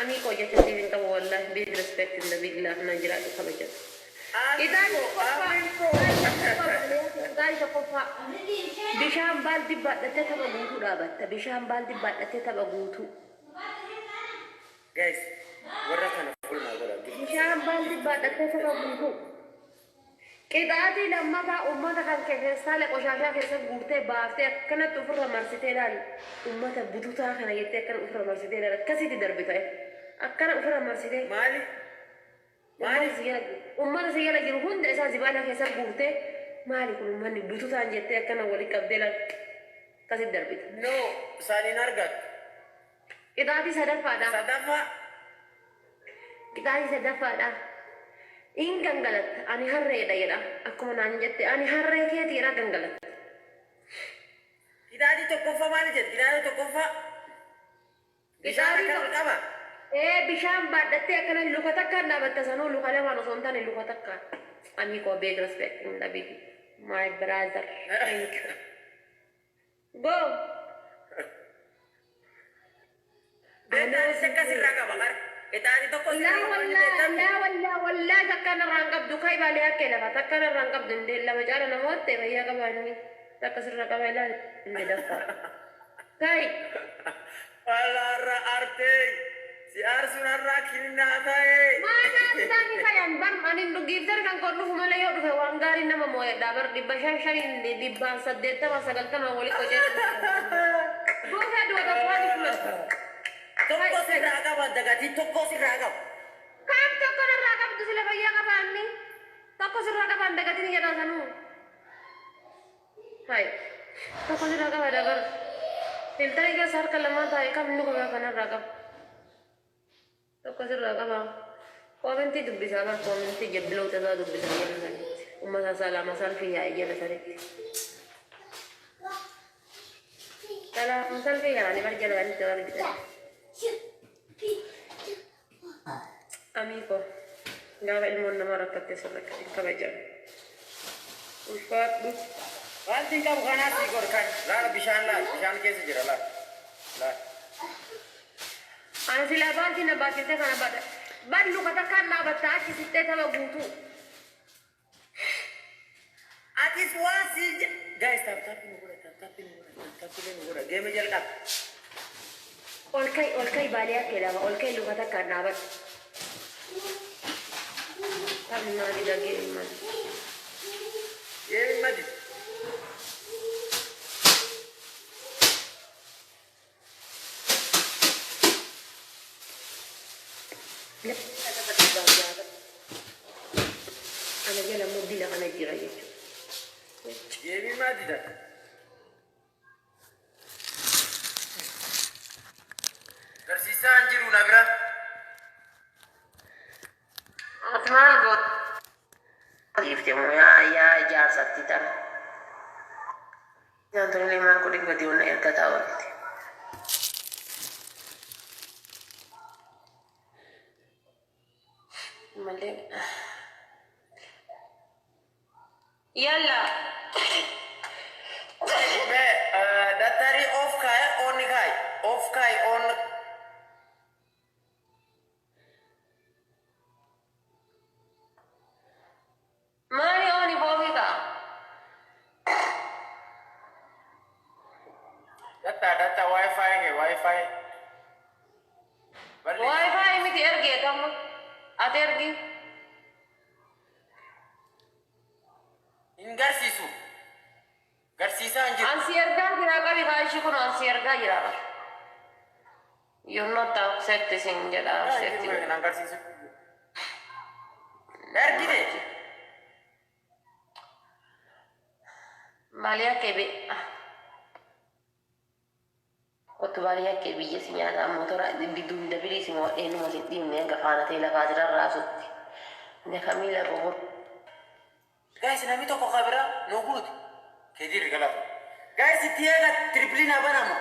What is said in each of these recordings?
أميكو جتتي من قبل والله big respect in the big love نجرا تخبجت إذا بشام بالدي بدأت تبغى بوتو رابط بشام بالدي بدأت تبغى بوتو guys ورثنا كل ما قلنا بشام بالدي بدأت تبغى بوتو كذاتي لما تا أمة كان كيف سالك وشاشة كيف بورتة بافتة كنا تفرر مرسيتي دال أمة بوتوتا كنا يتة كنا أفرر مرسيتي دال كسي تدربته أكنا أفرر مرسيتي مالي أمة سيالا جروهن ده إسا زبالة كيف بورتة مالي كل أمة بوتوتا جتة كنا ولي كبدلا كسي تدربته no سالي نرجع كذاتي سدفا دا صدفة كذاتي سدفا دا إن جنجلت أنا هرّي دايرة أكو من عنجت أنا هرّي كي تيرا جنجلت kita di tokofa mana jet kita di tokofa Kita di kan apa bisham badate akana lukatakka na batasano lukale mano sontane lukatakka amico big respect in the big my brother thank you go beta sekasih raga bakar kita di toko la walla takana rangkap dukai bale akela takana rangkap dendella majara na motte bhaiya ka bani takasir raga bala le dafa kai alara arte si arsunan rakini natai mana tani kayan ban anin du gifter kan kornu humale yo du wangari nama moya dabar di bashan di bangsa deta masagal kan wali ko je go ahead with the party toko si raga bandaga di toko si raga kam toko na raga du sila bhaiya ka bani toko si raga bandaga tin ya sanu hai toko si raga badagar filter ke sar kalama tha kam nu ko kana raga toko si raga ba commenti dubbi sama commenti jeblo ta da dubbi sama umma salama salfi ya ijala sare salam salfi ya ni barjala ni tawar amico gawa ilmon nama rakatte saraka kabajan ufat Nanti kamu kan nasi korkan, lah bishan kesi jera lah. Ana sila banti na bakit na kana bada. Bad lu katakan na bata aki sitte tama butu. Atis wasi guys tapi nugura game jel kap. Olkai balia kelama olkai lu katakan na bad. Kami na di game man. Game madi. Ana jala mudi la kana jira yecho. Yebi madida. Tersisa anjiru nabra. Atman go. Ifte mo ya jar sakti tar. Yan to ni man ko dik badi on er katawat. Malik. Yalla. Datari off kai on kai. Off kai on. Mari oni bobi ka. Data wifi nge wifi. Wifi mi terge kamu. Atergi. Garsisa anjir. Ansierga kira kali kaishi kuno ansierga kira. You're not accepting jada accepting. Garsisa. Ergi de. Malia kebe. Otubalia kebe yesinya na motora bidun dabili simo enu mo sitim ne gafana tela kadra rasutti. Ne Camila bobo. Guys, nami to ko kabra no good. Kedir galap. Guys, tiega triplina banamo.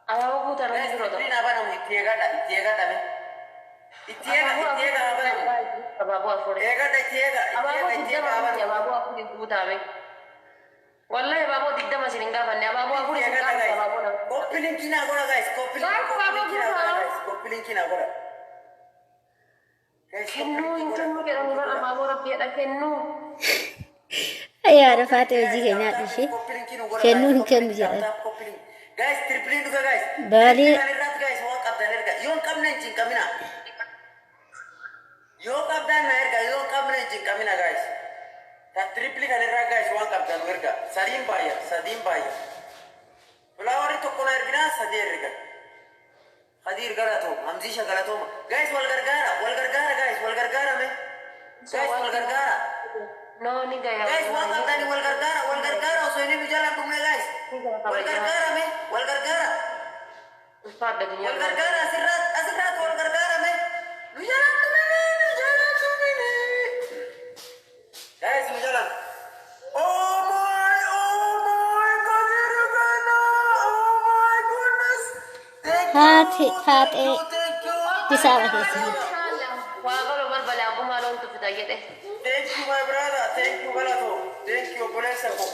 Awa ko taro Guys, ni rodo. triplina banamo tiega tabe. Tiega banamo. Ababu afore. Tiega Ababu banamo. aku di buta be. والله بابو تقدم سنين قافني بابو أقول سنين قافني بابو كوبلين كنا أقوله guys كوبلين كنا أقوله كنو يمكن كده نبغى بابو ربي أنا كنو أي عرفات وجهي نادي شيء كنون كم جرى guys tripling juga guys بالي kalian lihat guys mau kapten erga yon kamna cing kamina yo kapten erga yon kamna cing kamina guys tak tripling kalian lihat guys mau kapten erga sadin bayar flower itu kona erga sadir erga hadir galato hamzisha galato guys wal gargara guys wal gargara me guys wal gargara no ni gaya guys mau kapten wal gargara so ini bicara tumle guys wal gargara Ustaz dah dunia والغرغارة أسرات والغرغارة من نجلان تمني guys نجلان oh my قدر غنا oh my goodness هات إيه تساوي كيسين واقول بالبلا أبو مالون تفتاجي ده thank you my brother thank you galato thank you bolesako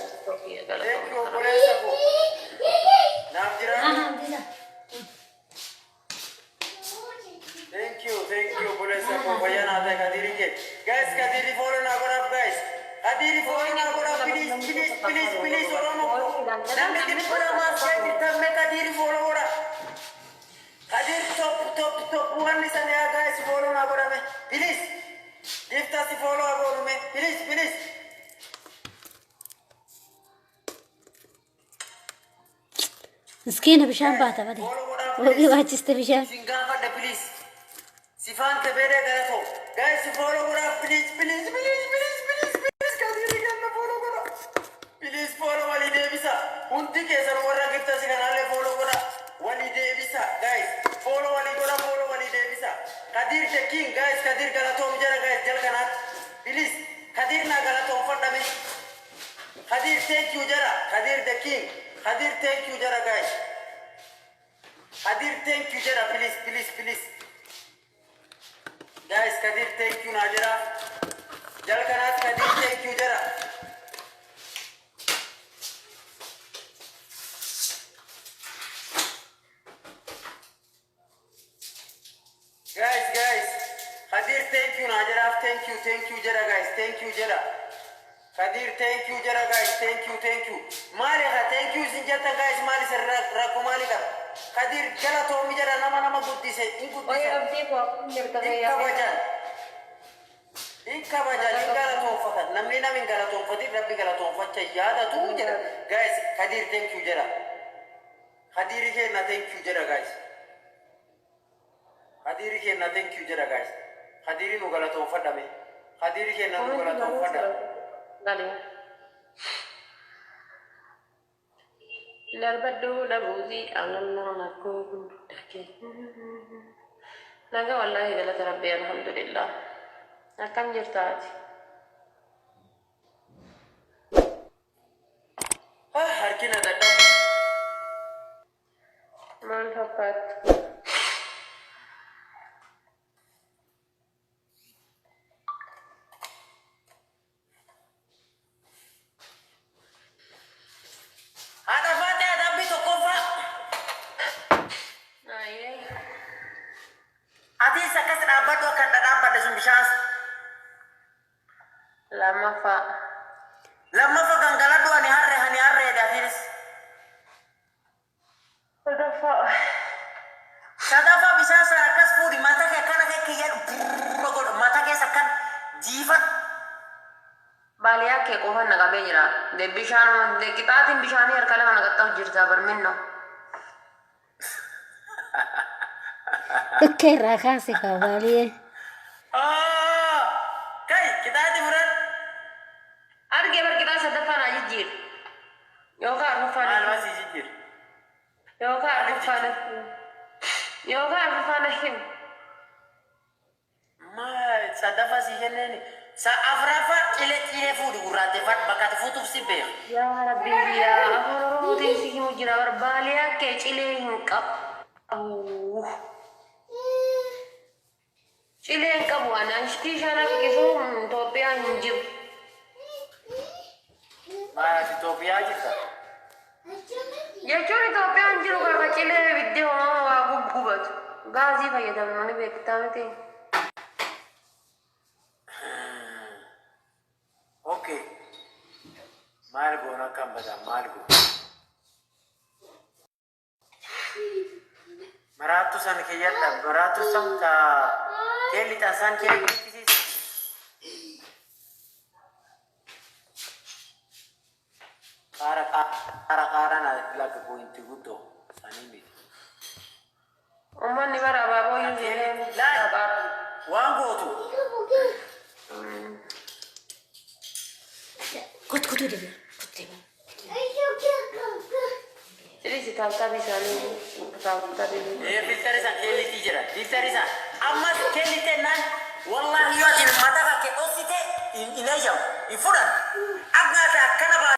thank you bolesako naam jiran Thank you, boleh saya bayar nanti kadiri ke. Guys, kadiri follow na korap guys. Kadiri follow na korap please orang mau. Nanti kini korap masih kita me kadiri follow korap. Kadir top bukan di sana ya guys follow na korap me. Please, giftasi follow aku me. Please. مسكينة بشان باتا بدي وقي واجست بشان Singgah pada please. Sifan kebeda galato. Guys, follow korap please. Kadiri kan follow korap. Please follow wali de bisa. Unti ke sama orang kita sekarang ale follow korap. Wali de bisa guys. Follow wali de bisa. Kadir the king guys. Kadir galato mujara guys. Jal kanat. Please. Kadir na galato fanda me. Kadir thank you jara. Kadir the king. Kadir thank you jara guys. Kadir thank you jara please. Guys, Kadir thank you Najera. Jal kanat Kadir thank you jara. Guys. Kadir thank you Najera. Thank you jara guys. Thank you jara. Kadir thank you jara guys. Thank you. Mali ha thank you sinjata guys. Mali ser rakumali ka. Kadir jala to mi jara nama gutti se. Oh ya abdi ko nyerta ya Ika bajan ingala to fakat. Namni namin gala to fadir rabbi gala to facha yada tu jara. Guys, Kadir thank you jara. Kadir ke na thank you jara guys. Kadiri ke na thank you jara guys. Kadiri nu gala to fada me. Kadiri ke na nu gala to fada. Dale. Larbado labuzi Allah nako dake. Naga wallahi gala rabbi alhamdulillah. Akan jirtaati. Harkina dadam. Mantap. Ada fate ada bito kofa. Aye. Ati sakas dapat tu akan dapat dari sumbishas. Lama fa. Lama fa ganggala tu hani harre dah firis. Sadafa bisa sakas puri mata ke kana ke kian bogor mata ke sakan jiva. Balia ke kohan naga bejra. De bishan de kitatin bishani har kala naga tau jirta bar minno. اوكي راكاسي كوالي Oh, kai kita hati buran. Arge bar kita sadafa na jijir. Yoga arfana. Masih jijir. Yoga arfana him. Ma sadafa si henene. Sa afrafa ile fudu gurate fat bakat futu si be. Ya Rabbi ya afaro de si mujira bar balia ke chile hinkap. Chile hinkap wana ishti shana ke so topia hinjib. ما إثيوبيا جدا. jechuun Itoophiyaan jiru gaafa cilee ibiddi homaa waa gubatu gaazii fayyadamanii beektaa miti. Okay. Malgo na kan bada malgo. Maratu san ke yadda maratu san ka kelita san ke kisi. Kara na laga ko inti gudo sanini. Ummanni bara abaaboo yoo jedhee dhaabaa. Waan gootu. Kutu dede. Jadi si tahu isaanii tahu. Filteri san keliti jira. Filteri san amma kelite nan wallahi yoo tin mata ka ke osite inajam ifuran agata kana ba.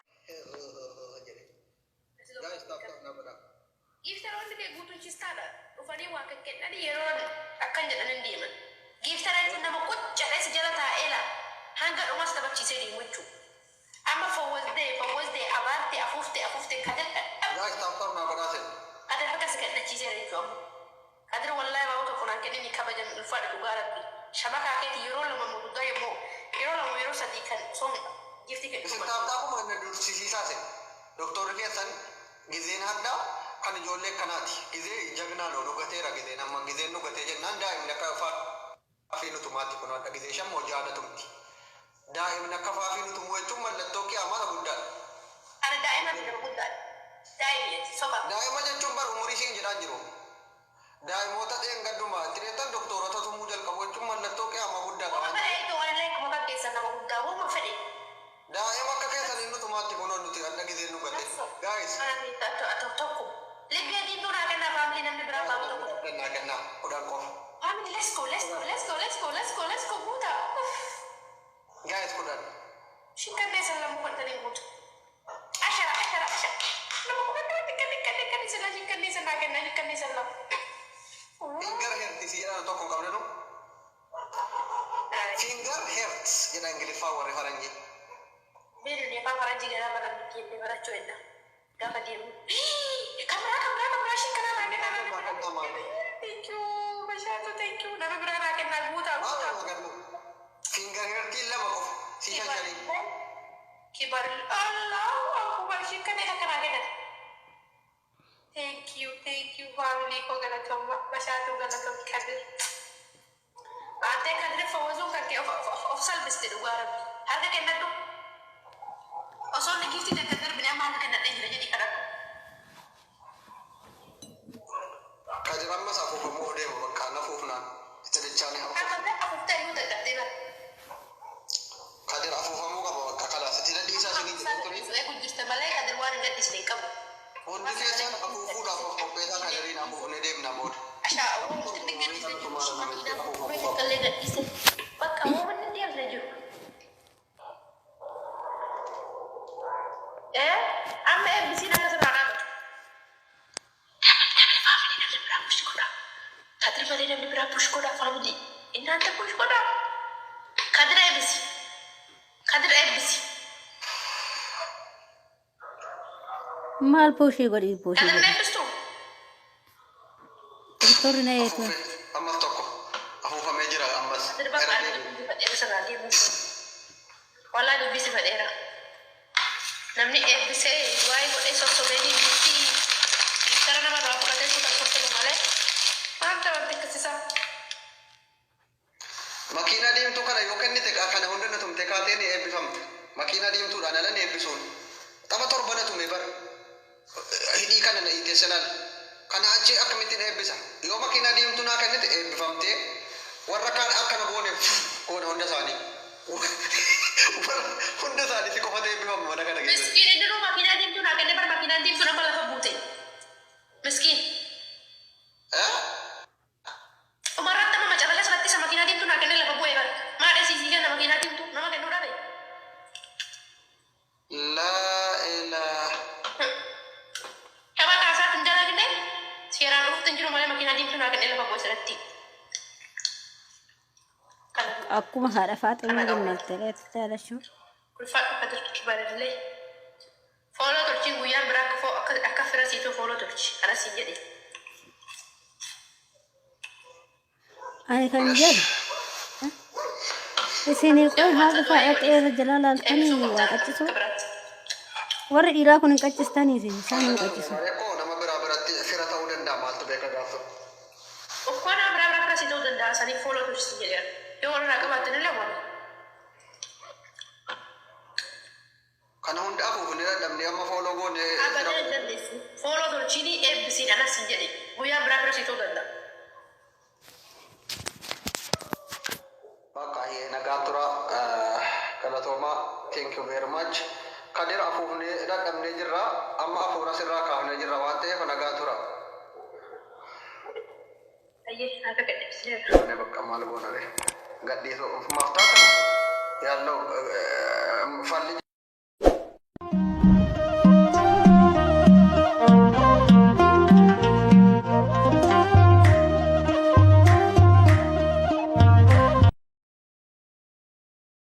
Giftaroon kayak guutuun cistaadha. Dhufanii waa kennan yeroo akkan jedhanin deeman. Giftaraan nama quccadhee si jala taa'eela. Hanga dhumas taphachiisee deemu jechuudha. Amma fawwasdee afuuftee kadirta. Kadir harkas gadhachiisee jechuudha. Kadir wallahi maa tokko naan kennini kabajan ulfaadha dhugaa rabbi. Shabakaa keetii yeroo lama muduggaa yeroo sadii kan son gifti kennu. Isin taa'u mana dursisiisaase. Doktorri keessan gizeen haddaa kan ijoollee kanaati. Gizee jagnaa loo dhugateera gizeen amma gizeen dhugatee jennaan daa'imni akka faafii nutumaatti kun wadda gizee shammoo jaalatumti. Daa'imni akka faafii nutumuu jechuun mallattoo qiyaamaa guddaadha. Ana daa'ima bira guddaadha. Daa'ima jechuun bara umurii isheen jedhaan jiru. Daa'imoota dheengaddumaa tireetan doktorota tumuu jalqabu jechuun mallattoo qiyaamaa guddaadha. Daa'ima akka keessanii nutumaatti kunuun nuti adda gizeen dhugate. Guys. Kennaa kudhan qofa. Let's go. Guys kudhan. Finger hertz jedhan tokko qabne nu. Finger hertz jedhan Ingiliffaa warri faranjii. Biru dia paparan juga nama nanti dia beracu enda. Dapat dia. Kamera sih kenapa nama. Thank you, Masyatu, thank you. Nama berapa kenal buta. Finger hertz lama kok. Sisa jadi. Kibar Allah, aku masih kena kena. Thank you, family. Kau kena coba Masyatu kena coba kadir. Ante kadir fawazun kakek ofsal besti dua Arabi. Harga kena tu. Osoo ni gifti deeggarri bineensa maal kennadhee jira jedhi kadhadhu. Kajiran masa afuufamuu deemu bakka nafuufnaan itti dachaanii hafu. Akka afuuftee yoo deeggartee bara. Kadir afuufamuu qaba bakka kalaas itti dadhiisaa sinii jedhamtuni. Kun jirte malee kadir waan hin gadhiisne hin qabu. Hundi keessan afuufuudhaaf of qopheessaa kadiriin afuufnee deemna booda. Ashaa'oo hin gadhiisne jiru. Kallee gadhiise. Bakka waan hin deemne jiru. Amma eebbisii nama sirraa dhaabatu. Namni faamilii namni biraa push godha. Kadir malee namni biraa push godha faamilii. Innaanta push godha. Kadir eebbisi. Maal pushii godhii pushii. Kadir eebbistu. Doktorri na eetu. Ammas tokko afuufamee jira ammas. Kadir bakka adda dubbii fadheera sirraa deemu. Walaa dubbisi fadheera. Namni eebbisee waa'ee godhee sossobeenii giftara nama irraa fudhatee suutan sossobu malee maanta wanti akkasiisaa. Makiinaa diimtuu kana yoo kennite kana hunda na tumte kaateen eebbifamte. Makiinaa diimtuudhaan alan eebbisuun tapha torba na tume bara. Hidhii kana na hiiteesse laal. Kana achi akkamittiin eebbisa. Yoo makiinaa diimtuu naa kennite eebbifamtee warra kaan akkana goona hunda isaanii. Hunda isaanii si qofate eebbifamu mana kana keessa. Miskiin inni nuu makiinaa diimtuu naa kennee bara makiinaan diimtuu nama lafa buute. Miskiin. Umarratti amma macarralee sanatti isa makiinaa diimtuu naa kennee lafa bu'ee bara. Maadha siisii kenna makiinaa diimtuu nama kennuu dhabe. Laa ilaa. Kama kaasaatti hin jalagne seeraan dhufuutti hin jiru malee makiinaa diimtuu naa kennee lafa bu'ee sanatti. Akkuma haadha Faaximaa gammattee jaalachuu. Ulfaadhu kadirtu kibarallee. Follow tolchi guyyaa biraa akka fira siitu follow tolchi. Ana si jedhe. Ani kan jedhu isinii qoy haadha faadhatee jalaa laaltanii waaqachisu. Warri dhiiraa kun hin qaccistanii isin isaan hin qaccisu. Reekoo nama biraa biratti fira ta'uu danda'a maaltu beeka gaafa. Uffata biraa fira siituu danda'a sanii follow tolchi jedhe. Yoo warra qabaatan illee waan. Kana hundaafuu kun dadhabnee amma fooloo goone. Abadan dandeessu. Follow tolchini eebbisiin ana si jedhe. Guyyaa biraa fira siituu danda'a. Bakka nagaa tura galatooma thank you very much. Kadira afuufnee dadhabnee jirra amma afuura sirraa kaafnee jirra waan ta'eef nagaa tura. Ayyee akka gadhiisneera. Ne bakka maal goonare gadhiisuu maaftaa kana yaallo falli